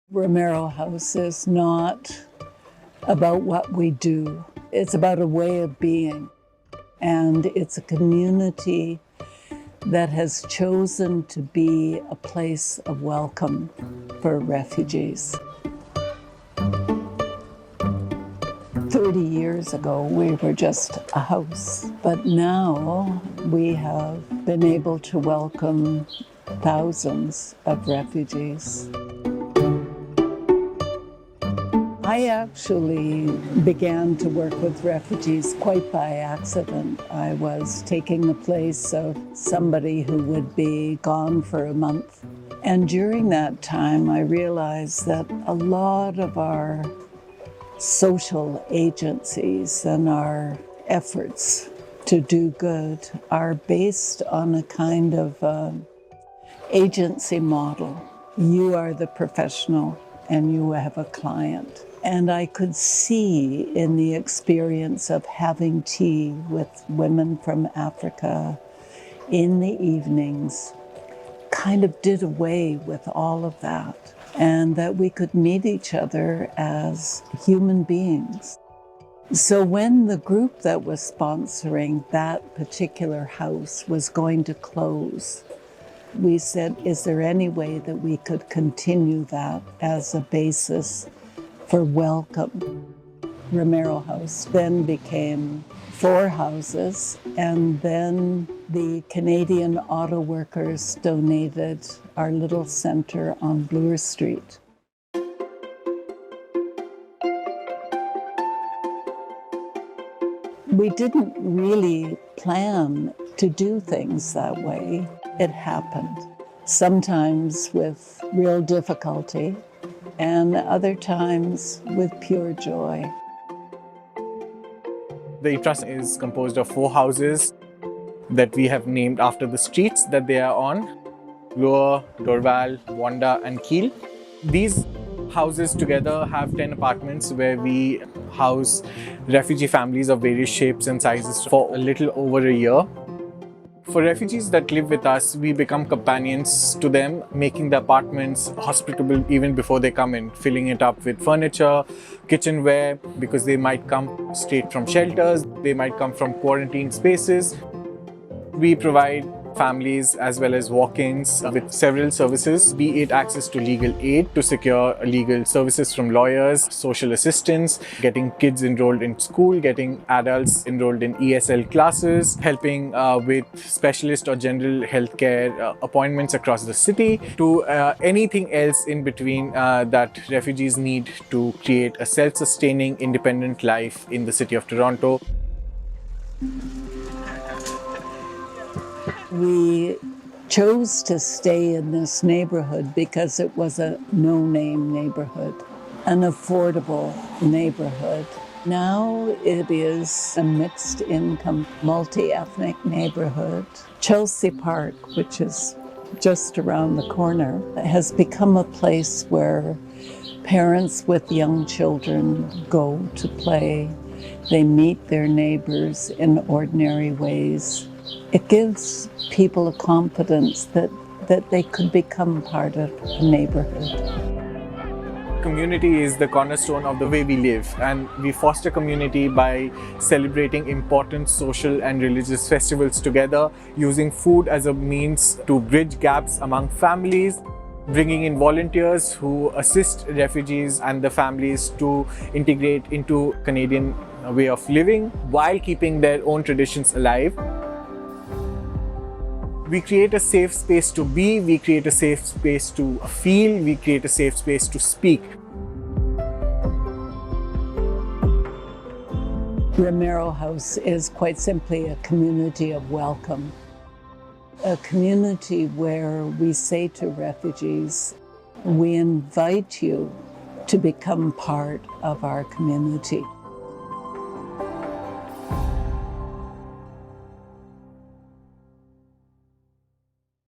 Romero House is not about what we do. It's about a way of being. And it's a community that has chosen to be a place of welcome for refugees. 30 years ago, we were just a house, but now we have been able to welcome thousands of refugees. I actually began to work with refugees quite by accident. I was taking the place of somebody who would be gone for a month. And during that time, I realized that a lot of our social agencies and our efforts to do good are based on a kind of agency model. You are the professional and you have a client. And I could see in the experience of having tea with women from Africa in the evenings, kind of did away with all of that, and that we could meet each other as human beings. So when the group that was sponsoring that particular house was going to close, we said, is there any way that we could continue that as a basis for welcome? Romero House then became 4 houses, and then the Canadian Auto Workers donated our little center on Bloor Street. We didn't really plan to do things that way. It happened, sometimes with real difficulty, and other times with pure joy. The trust is composed of 4 houses that we have named after the streets that they are on: Bloor, Dorval, Wanda and Kiel. These houses together have 10 apartments where we house refugee families of various shapes and sizes for a little over a year. For refugees that live with us, we become companions to them, making the apartments hospitable even before they come in, filling it up with furniture, kitchenware, because they might come straight from shelters, they might come from quarantine spaces. We provide families as well as walk-ins with several services, be it access to legal aid to secure legal services from lawyers, social assistance, getting kids enrolled in school, getting adults enrolled in ESL classes, helping with specialist or general healthcare appointments across the city, to anything else in between that refugees need to create a self-sustaining, independent life in the city of Toronto. We chose to stay in this neighborhood because it was a no-name neighborhood, an affordable neighborhood. Now it is a mixed-income, multi-ethnic neighborhood. Chelsea Park, which is just around the corner, has become a place where parents with young children go to play. They meet their neighbors in ordinary ways. It gives people a confidence that they could become part of a neighborhood. Community is the cornerstone of the way we live, and we foster community by celebrating important social and religious festivals together, using food as a means to bridge gaps among families, bringing in volunteers who assist refugees and the families to integrate into Canadian way of living while keeping their own traditions alive. We create a safe space to be, we create a safe space to feel, we create a safe space to speak. Romero House is quite simply a community of welcome. A community where we say to refugees, we invite you to become part of our community.